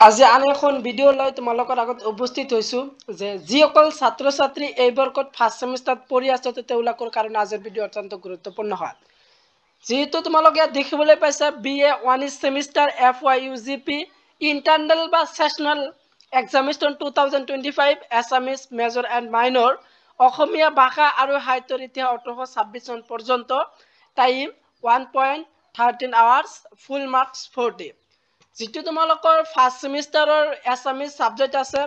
আজি আন এখন ভিডিঅ' লৈ তোমালোকৰ আগত উপস্থিত হৈছোঁ যে যিসকল ছাত্ৰ ছাত্ৰী এই বৰ্ষত ফাৰ্ষ্ট ছেমিষ্টাৰত পঢ়ি আছে তেওঁলোকৰ কাৰণে আজিৰ ভিডিঅ' অত্যন্ত গুৰুত্বপূৰ্ণ হয়। যেহেতু তোমালোকে দেখিবলৈ পাইছা BA 1 ছেমিষ্টাৰ FYUGP ইণ্টাৰনেল বা sessional examination 2025 Assamese major and minor Asamiya ভাষা আৰু সাহিত্যৰ ইতিহাস 1826 চন পৰ্যন্ত টাইম 1.13 আৱাৰ্ছ ফুল মাৰ্কছ 40 যেটো তোমালোকৰ ফাৰ্ষ্ট সেমিষ্টাৰৰ এছামিজ সাবজেক্ট আছে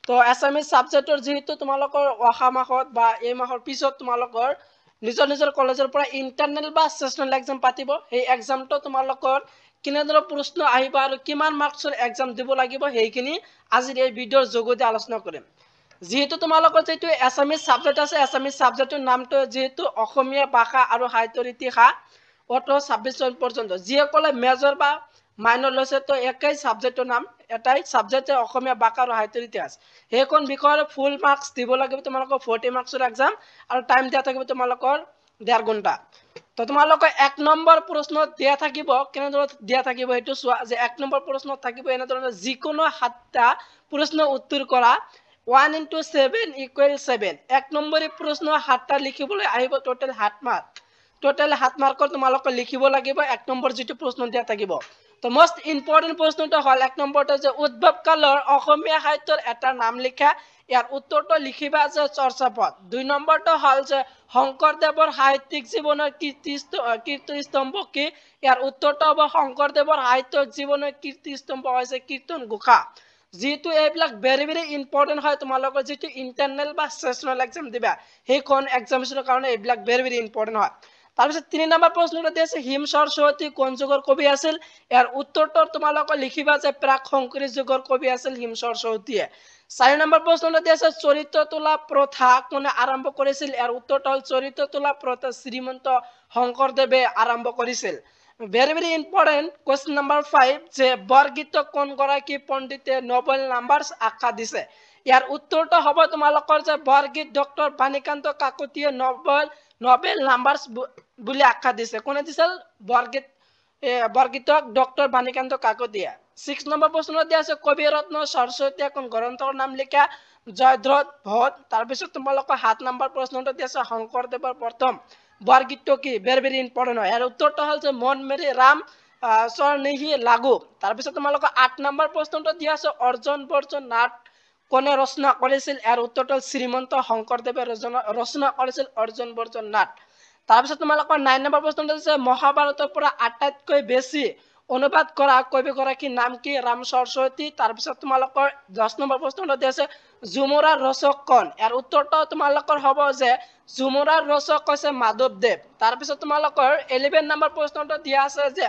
তো এছামিজ সাবজেক্টৰ যেহেতু তোমালোকৰ অহা মাহত বা এই মাহৰ পিছত তোমালোকৰ নিজৰ কলেজৰ পৰা ইণ্টাৰনেল বা সেশনাল এক্সাম পাতিব সেই এক্সামটো তোমালোকৰ কিনেদৰে প্ৰশ্ন আহিব আৰু কিমান মাৰ্কছৰ এক্সাম দিব লাগিব সেইখিনি আজিৰ এই ভিডিঅ'ৰ যোগেদি আলোচনা কৰিম। যেহেতু তোমালোকৰ যেটো এছামিজ সাবজেক্ট আছে এছামিজ সাবজেক্টৰ নামটো যেহেতু অসমীয়া ভাষা আৰু সাহিত্যৰ ইতিহাস 1826 চন পৰ্যন্ত যিসকলে মেজৰ বা মাইনৰ লৈছে তো একেই সাবজেক্টৰ নাম এটাই সাবজেক্ট অসমীয়া ভাষা আৰু সাহিত্যৰ ইতিহাস সেইখন বিষয়ৰ ফুল মাৰ্কছ দিব লাগিব তোমালোকৰ 40 মাৰ্কছৰ এক্সাম আৰু টাইম দিয়া থাকিব তোমালোকৰ 1.5 ঘণ্টা। তো তোমালোকৰ 1 নম্বৰ প্ৰশ্নত দিয়া থাকিব কেনেদৰে দিয়া থাকিব হেতু চোৱা যে 1 নম্বৰ প্ৰশ্নত থাকিব এনেদৰে যিকোনো 7টা প্ৰশ্ন উত্তৰ কৰা 1 * 7 = 7 1 নম্বৰী প্ৰশ্ন 7টা লিখিবলৈ আহিব টোটাল 7 মাৰ্ক টোটাল 7 মাৰ্কৰ তোমালোকে লিখিব লাগিব 1 নম্বৰ যেটো প্ৰশ্ন দিয়া থাকিব। তো মোস্ট ইম্পৰ্টেন্ট প্ৰশ্নটো হল 1 নম্বৰটো যে উদ্ভৱ কালৰ অসমীয়া সাহিত্যৰ এটা নাম লিখা ইয়াৰ উত্তৰটো লিখিবা যে চৰ্যাপদ 2 নম্বৰটো হল যে শংকৰদেৱৰ সাহিত্যিক জীৱনৰ কীৰ্তিস্তম্ভ কি ইয়াৰ উত্তৰটো হ'ব শংকৰদেৱৰ সাহিত্যিক জীৱনৰ কীৰ্তিস্তম্ভ হৈছে কীৰ্তন ঘোষা যেটো এইবিলাক ভেৰি ইম্পৰ্টেন্ট হয় তোমালোকৰ যেটো ইন্টাৰনেল বা সেশনাল এক্সাম দিবা সেইখন এক্সামিনেশনৰ কাৰণে এইবিলাক ভেৰি ইম্পৰ্টেন্ট হয়। তাৰপিছত 3 নম্বৰ প্ৰশ্নটো দিছে হিম সৰস্বতী কোন যুগৰ কবি আছিল ইয়াৰ উত্তৰটো তোমালোকে লিখিবা যে প্ৰাক শংকৰী যুগৰ কবি আছিল হিম সৰস্বতীয়ে। 4 নম্বৰ প্ৰশ্নটো দিছে চৰিত্ৰ তোলা প্ৰথা কোনে আৰম্ভ কৰিছিল ইয়াৰ উত্তৰটো হল চৰিত্ৰ তোলা প্ৰথা শ্ৰীমন্ত শংকৰদেৱে আৰম্ভ কৰিছিল। ভেৰি ইম্পৰ্টেন্ট কোৱেশ্চন নম্বৰ 5 যে বৰগীত কোন গৰাকী পণ্ডিতে নোবেল নাম্বাৰছ আখ্যা দিছে ইয়াৰ উত্তৰটো হ'ব তোমালোকৰ যে বৰগীত ডক্টৰ বাণীকান্ত কাকতিয়ে নোবেল নাম্বাৰছ বুলি আখ্যা দিছে কোনে দিছিল বৰগীতক ডক্টৰ বাণীকান্ত কাকতিয়ে। 6 নম্বৰ প্ৰশ্নত দিয়া আছে কবি ৰত্ন সৰস্বতী এখন গ্ৰন্থৰ নাম লিখা জয়ধ্ৰত ভট তাৰপিছত তোমালোকৰ 7 নম্বৰ প্ৰশ্নটো দিয়া আছে শংকৰদেৱৰ প্ৰথম বৰগীতটো কি ভেৰি ইম্পৰ্টেন্ট হয় ইয়াৰ উত্তৰটো হল যে মন মেৰি ৰাম স্বৰনেহি লাগু তাৰপিছত তোমালোকৰ 8 নম্বৰ প্ৰশ্নটো দিয়া আছে অৰ্জন বৰ্জন নাট কোনে ৰচনা কৰিছিল ইয়াৰ উত্তৰটো শ্ৰীমন্ত শংকৰদেৱে ৰচনা কৰিছিল অৰ্জন বৰ্জন নাট। তাৰপিছত তোমালোকৰ 9 নম্বৰ প্ৰশ্নটো আছে মহাভাৰতৰ পৰা আটাইতকৈ বেছি অনুবাদ কৰা কবি গৰাকীৰ নাম কি ৰাম সৰস্বতী তাৰপিছত তোমালোকৰ 10 নম্বৰ প্ৰশ্নটো দিয়া আছে ঝুমুৰাৰ ৰচক কোন ইয়াৰ উত্তৰটো তোমালোকৰ হ'ব যে ঝুমুৰাৰ ৰচক হৈছে মাধৱদেৱ। তাৰপিছত তোমালোকৰ 11 নম্বৰ প্ৰশ্নটো দিয়া আছে যে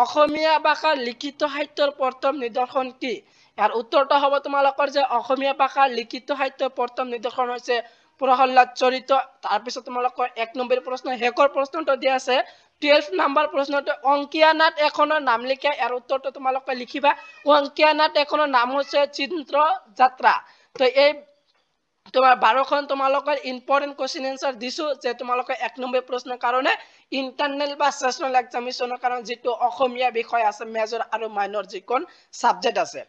অসমীয়া ভাষাৰ লিখিত সাহিত্যৰ প্ৰথম নিদৰ্শন কি ইয়াৰ উত্তৰটো হ'ব তোমালোকৰ যে অসমীয়া ভাষাৰ লিখিত সাহিত্যৰ প্ৰথম নিদৰ্শন হৈছে প্ৰহল্লাদ চৰিত। তাৰপিছত তোমালোকৰ 1 নম্বৰ প্ৰশ্ন হেকৰ প্ৰশ্নটো দিয়া আছে 12 নম্বৰ প্ৰশ্নটো অংকীয়া নাট এখনৰ নাম লিখা ইয়াৰ উত্তৰটো তোমালোকে লিখিবা অংকীয়া নাট এখনৰ নাম হৈছে চিন্ত্ৰ যাত্ৰা। তো এই তোমাৰ 12খন তোমালোকৰ ইম্পৰ্টেন্ট কোৱেশ্চন আনসাৰ দিছো যে তোমালোকে 1 নম্বৰ প্ৰশ্নৰ কাৰণে ইন্টাৰনেল বা সেশনাল এক্সামিনেশনৰ কাৰণে যেটো অসমীয়া বিষয় আছে মেজৰ আৰু মাইনৰ যিখন সাবজেক্ট আছে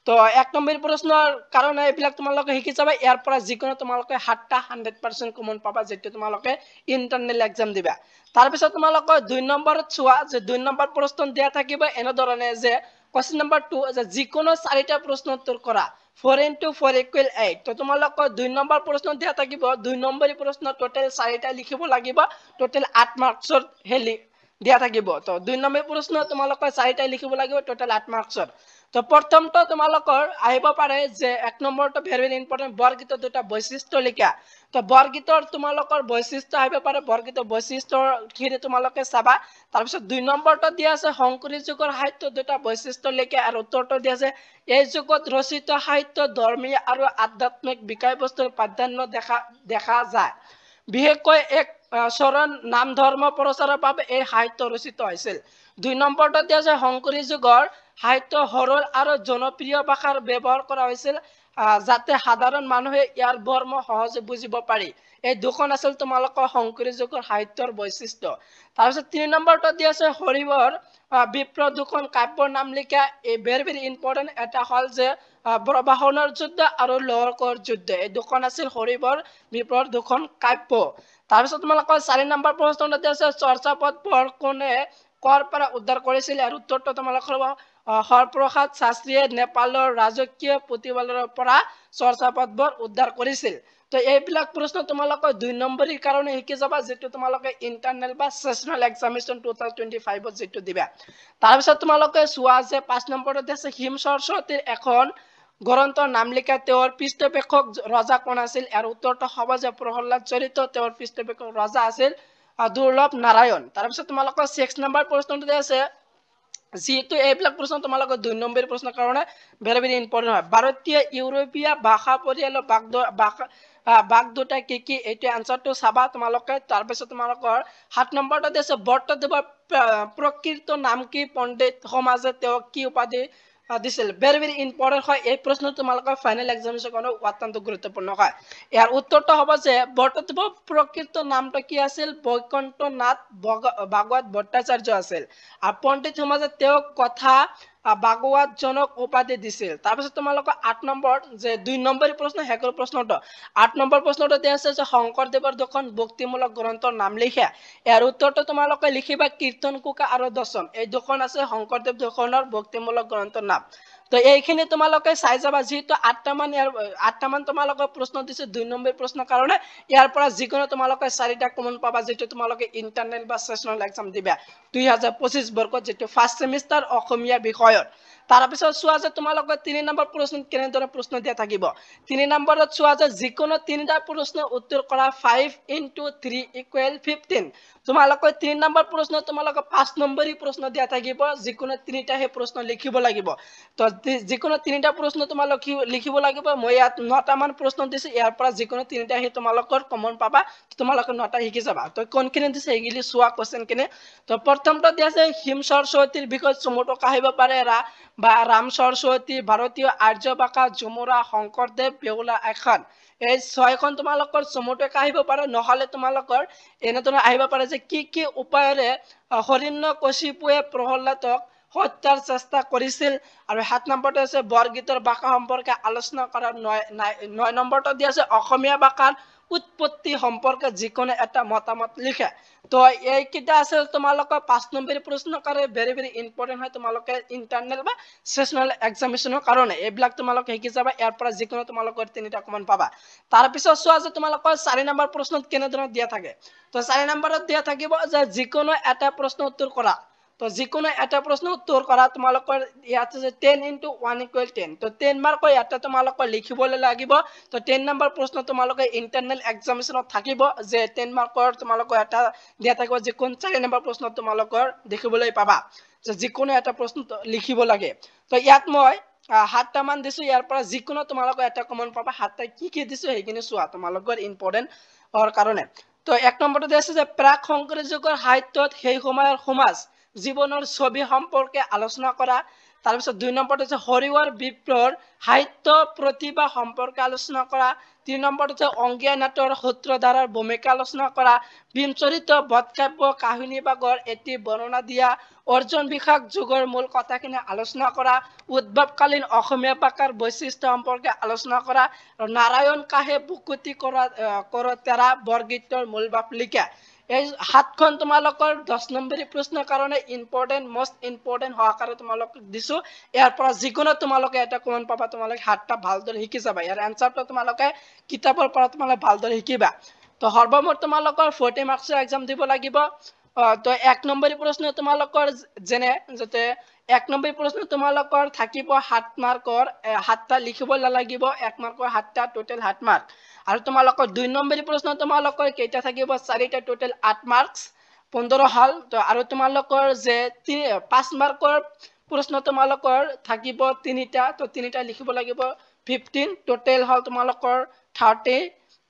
তো 1 নম্বৰ প্ৰশ্নৰ কাৰণে এইবিলাক তোমালোকে শিকি যাবা ইয়াৰ পৰা যিকোনো তোমালোকে 7টা 100% কমন পাবা যেটো তোমালোকে ইন্টাৰনেল এক্সাম দিবা। তাৰপিছত তোমালোকৰ 2 নম্বৰত চোৱা যে 2 নম্বৰ প্ৰশ্ন দিয়া থাকিব এনেধৰণে যে কোৱেশ্চন নম্বৰ 2 যে যিকোনো 4টা প্ৰশ্ন উত্তৰ কৰা 4 * 4 = 8 তো তোমালোকৰ 2 নম্বৰ প্ৰশ্ন দিয়া থাকিব 2 নম্বৰী প্ৰশ্ন টোটাল 4টা লিখিব লাগিব টোটাল 8 মাৰ্কছৰ হেলি দিয়া থাকিব। তো 2 নম্বৰ প্ৰশ্ন তোমালোকে 4টা লিখিব লাগিব টোটাল 8 মাৰ্কছৰ। তো প্ৰথমটো তোমালোকৰ আহিব পাৰে যে 1 নম্বৰটো ভেৰি ইম্পৰ্টেন্ট বৰগীতৰ দুটা বৈশিষ্ট্য লিখা তো বৰগীতৰ তোমালোকৰ বৈশিষ্ট্য আহিব পাৰে বৰগীতৰ বৈশিষ্ট্যখিনি তোমালোকে চাবা। তাৰপিছত 2 নম্বৰটো দিয়া আছে শংকৰী যুগৰ সাহিত্যৰ দুটা বৈশিষ্ট্য লিখা আৰু উত্তৰটো দিয়া আছে এই যুগত ৰচিত সাহিত্য ধৰ্মীয় আৰু আধ্যাত্মিক বিষয়বস্তুৰ প্ৰাধান্য দেখা যায় বিশেষকৈ এক চৰণ নাম ধৰ্ম প্ৰচাৰৰ বাবে এই সাহিত্য ৰচিত হৈছিল। 2 নম্বৰটো দিয়া আছে শংকৰী যুগৰ সাহিত্য সৰল আৰু জনপ্ৰিয় ভাষাৰ ব্যৱহাৰ কৰা হৈছিল যাতে সাধাৰণ মানুহে ইয়াৰ মৰ্ম সহজে বুজিব পাৰি এই দুখন আছিল তোমালোকৰ শংকৰী যুগৰ সাহিত্যৰ বৈশিষ্ট্য তাৰপিছত 3 নম্বৰটো দি আছে হৰিবৰ বিপ্ৰ দুখন কাব্যৰ নাম লিখা এই ভেৰি ইম্পৰ্টেণ্ট এটা হ'ল যে ব্ৰহ্মণৰ যুদ্ধ আৰু লহৰকৰ যুদ্ধ এই দুখন আছিল হৰিবৰ বিপ্ৰৰ দুখন কাব্য তাৰপিছত তোমালোকৰ 4 নম্বৰ প্ৰশ্নটো দি আছে চৰ্যাপদ বৰ কোনে কৰ পৰা উদ্ধাৰ কৰিছিল আৰু উত্তৰটো তোমালোকৰ হৰপ্ৰসাদ শাস্ত্ৰীয়ে নেপালৰ ৰাজকীয় পুথিভঁৰালৰ পৰা চৰ্যাপদবোৰ উদ্ধাৰ কৰিছিল তো এইবিলাক প্ৰশ্ন তোমালোকৰ 2 নম্বৰীৰ কাৰণে শিকি যাবা যেটো তোমালোকে ইন্টাৰনেল বা সেশনাল এক্সামিনেশন 2025 যেটো দিবা তাৰপিছত তোমালোকে চোৱা যে 5 নম্বৰত আছে হিম সৰস্বতীৰ এখন গ্ৰন্থৰ নাম লিখা তেওঁৰ পৃষ্ঠপোষক ৰজা কোন আছিল আৰু উত্তৰটো হ'ব যে প্ৰহ্লাদ চৰিত তেওঁৰ পৃষ্ঠপোষক ৰজা আছিল দুৰ্লভ নাৰায়ণ তাৰপিছত তোমালোকৰ 6 নম্বৰ প্ৰশ্নটো আছে যেহেতু এইবিলাক প্ৰশ্ন তোমালোকৰ 2 নম্বৰৰ প্ৰশ্নৰ কাৰণে ভেৰি ইম্পৰ্টেন্ট হয় ভাৰতীয় ইউৰোপীয় ভাষা পৰিয়ালৰ বাক দুটা কি এইটো আনসাৰটো চাবা তোমালোকে তাৰপিছত তোমালোকৰ 7 নম্বৰটো আছে বৰ্তদেৱৰ প্ৰকৃত নাম কি পণ্ডিত সমাজে তেওঁ কি উপাধি দিছিল ভেৰি ইম্পৰ্টেন্ট হয় এই প্ৰশ্ন তোমালোকৰ ফাইনেল এক্সামিনেশনৰ অত্যন্ত গুৰুত্বপূৰ্ণ হয় ইয়াৰ উত্তৰটো হ'ব যে বৰ্তদেৱৰ প্ৰকৃত নামটো কি আছিল বৈকুণ্ঠনাথ ভাগৱত ভট্টাচাৰ্য আছিল আৰু পণ্ডিত সমাজে তেওঁ কথা ভাগৱত জনক উপাধি দিছিল তাৰপিছত তোমালোকৰ 8 নম্বৰ যে 2 নম্বৰী প্ৰশ্ন হেকৰ প্ৰশ্নটো 8 নম্বৰ প্ৰশ্নটো দিয়া আছে যে শংকৰদেৱৰ দুখন ভক্তিমূলক গ্ৰন্থৰ নাম লিখা ইয়াৰ উত্তৰটো তোমালোকে লিখিবা কীৰ্তন কুকা আৰু দশম এই দুখন আছে শংকৰদেৱ দুখনৰ ভক্তিমূলক গ্ৰন্থৰ নাম তো এইখিনি তোমালোকে চাই যাবা যেহেতু 8টা মান তোমালোকৰ প্ৰশ্ন দিছে 2 নম্বৰ প্ৰশ্নৰ কাৰণে ইয়াৰ পৰা যিকোনো তোমালোকে 4টা কমন পাবা যেটো তোমালোকে ইন্টাৰনেল বা সেশনাল এক্সাম দিবা 2025 বৰ্ষত যেটো ফাৰ্স্ট সেমিস্টাৰ অসমীয়া বিষয়ৰ তাৰপিছত চোৱা যে তোমালোকে 3 নম্বৰ প্ৰশ্ন কেনেদৰে প্ৰশ্ন দিয়া থাকিব 3 নম্বৰত চোৱা যে যিকোনো 3টা প্ৰশ্নৰ উত্তৰ কৰা 5 * 3 = 15 তোমালোকে 3 নম্বৰ প্ৰশ্ন তোমালোকে 5 নম্বৰী প্ৰশ্ন দিয়া থাকিব যিকোনো 3টা হে প্ৰশ্ন লিখিব লাগিব তো যিকোনো 3টা প্ৰশ্ন তোমালোকে লিখিব লাগিব মই ইয়াত 9টা মান প্ৰশ্ন দিছে ইয়াৰ পৰা যিকোনো 3টা হে তোমালোকৰ কমন পাবা তোমালোকে 9টা শিকি যাবা তো কোনখিনি দিছে এগিলি চোৱা কোশ্চেন কিনে তো প্ৰথমটো দিয়া আছে হিম সৰস্বতীৰ বিষয় চমুটো কাহিব পাৰে বা ৰাম সৰস্বতী ভাৰতীয় আৰ্য ভাষা ঝুমুৰা শংকৰদেৱ বেউলা এখন এই 6খন তোমালোকৰ চমুটো কাহিব পাৰে নহলে তোমালোকৰ এনেধৰণৰ আহিব পাৰে যে কি উপায়েৰে হৰিণ্যকশিপুৱে প্ৰহ্লাদক হত্যাৰ চেষ্টা কৰিছিল আৰু 7 নম্বৰটো আছে বৰগীতৰ ভাষা সম্পৰ্কে আলোচনা কৰাৰ 9 নম্বৰটো দিয়া আছে অসমীয়া ভাষাৰ উৎপত্তি সম্পৰ্কে যিকোনো এটা মতামত লিখা তো এইকেইটা আছে তোমালোকৰ 5 নম্বৰী প্ৰশ্নৰ কাৰণে ভেৰি ইম্পৰ্টেন্ট হয় তোমালোকে ইন্টাৰনেল বা সেশনাল এক্সামিনেশনৰ কাৰণে এইবিলাক তোমালোকে শিকি যাবা ইয়াৰ পৰা যিকোনো তোমালোকৰ 3টা কমন পাবা তাৰ পিছত চোৱা যে তোমালোকৰ 4 নম্বৰ প্ৰশ্নত কেনেদৰে দিয়া থাকে তো 4 নম্বৰত দিয়া থাকিব যে যিকোনো এটা প্ৰশ্ন উত্তৰ কৰা তো যিকোনো এটা প্ৰশ্ন উত্তৰ কৰা তোমালোকৰ ইয়াতে যে 10 * 1 = 10 তো 10 মাৰ্কৰ ইয়াতে তোমালোকৰ লিখিবলৈ লাগিব তো 10 নম্বৰ প্ৰশ্ন তোমালোকে ইন্টাৰনেল এক্সামিনেশনত থাকিব যে 10 মাৰ্কৰ তোমালোকৰ এটা দিয়া থাকিব যে কোন 4 নম্বৰ প্ৰশ্ন তোমালোকৰ দেখিবলৈ পাবা যে যিকোনো এটা প্ৰশ্ন লিখিব লাগে তো ইয়াত মই 7টা মান দিছো ইয়াৰ পৰা যিকোনো তোমালোকৰ এটা কমন পাবা 7টা কি দিছো সেইখিনি চোৱা তোমালোকৰ ইম্পৰ্টেন্ট কাৰণে তো 1 নম্বৰটো আছে যে প্ৰাক শংকৰী যুগৰ সাহিত্যত সেই সময়ৰ সমাজ জীৱনৰ ছবি সম্পৰ্কে আলোচনা কৰা তাৰপিছত 2 নম্বৰটো আছে হৰিবৰ বিপ্ৰৰ সাহিত্য প্ৰতিভা সম্পৰ্কে আলোচনা কৰা 3 নম্বৰটো আছে অংগীয়া নাটৰ সূত্ৰধাৰাৰ ভূমিকা আলোচনা কৰা ভীমচৰিত বধকাব্য কাহিনী ভাগৰ এটি বৰ্ণনা দিয়া অৰ্জন বিভাগ যুগৰ মূল কথাখিনি আলোচনা কৰা উদ্ভৱকালীন অসমীয়া ভাষাৰ বৈশিষ্ট্য সম্পৰ্কে আলোচনা কৰা নাৰায়ণ কাহে বুকুতি কৰা তেৰা বৰগীতৰ মূল ভাৱ লিখা এই 7খন তোমালোকৰ 10 নম্বৰী প্ৰশ্নৰ কাৰণে ইম্পৰ্টেন্ট মোস্ট ইম্পৰ্টেন্ট সহকাৰে তোমালোকক দিছো ইয়াৰ পৰা যিকোনো তোমালোকে এটা কমন পাবা তোমালোকে 7টা ভালদৰে শিকি যাবা ইয়াৰ আনসাৰটো তোমালোকে কিতাপৰ পৰা তোমালোকে ভালদৰে শিকিবা তো সৰ্বমুঠ তোমালোকৰ 40 মাৰ্কছৰ এক্সাম দিব লাগিব তো 1 নম্বৰী প্ৰশ্ন তোমালোকৰ যেনে যাতে 1 নম্বৰী প্ৰশ্ন তোমালোকৰ থাকিব 7 মাৰ্কৰ 7টা লিখিব লাগিব 1 মাৰ্কৰ 7টা টোটাল 7 মাৰ্ক আৰু তোমালোকৰ 2 নম্বৰী প্ৰশ্ন তোমালোকৰ কেইটা থাকিব 4টা টোটাল 8 মাৰ্কস 15 হল তো আৰু তোমালোকৰ যে 5 মাৰ্কৰ প্ৰশ্ন তোমালোকৰ থাকিব 3টা তো 3টা লিখিব লাগিব 15 টোটাল হল তোমালোকৰ 30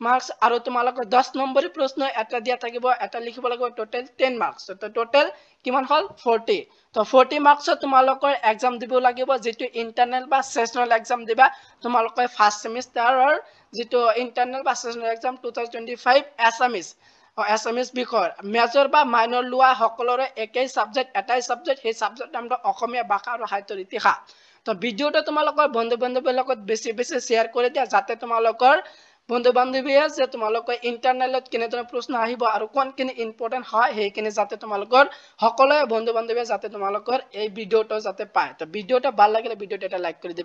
মাৰ্কস আৰ তোমালোকৰ 10 নম্বৰী প্ৰশ্ন এটা দিয়া থাকিব এটা লিখিব লাগিব টোটাল 10 মাৰ্কস তো টোটাল কিমান হল 40 তো 40 মাৰ্কসত তোমালোকৰ এক্সাম দিব লাগিব যেটো ইন্টাৰনাল বা সেশনাল এক্সাম দিবা তোমালোকৰ ফাৰ্স্ট সেমিস্টাৰৰ যেটো ইন্টাৰনাল বা সেশনাল এক্সাম 2025 এছামিজ এছামিজ বিষয় মেজৰ বা মাইনৰ লোৱা সকলোৰে একেই সাবজেক্ট এটাই সাবজেক্ট সেই সাবজেক্ট নামটো অসমীয়া ভাষা আৰু সাহিত্যৰ ইতিহাস তো ভিডিওটা তোমালোকৰ বন্ধু বান্ধৱীৰ লগত বেছি বেছি শেয়াৰ কৰি দিয়া যাতে তোমালোকৰ বন্ধু বান্ধৱীয়ে যে তোমালোকৰ ইন্টাৰনালত কেনেধৰণৰ প্ৰশ্ন আহিব আৰু কোনখিনি ইম্পৰ্টেন্ট হয় সেইখিনি যাতে তোমালোকৰ সকলোৱে বন্ধু বান্ধৱীয়ে যাতে তোমালোকৰ এই ভিডিওটো যাতে পায় তো ভিডিওটা ভাল লাগিলে ভিডিওটা এটা লাইক কৰি দিবা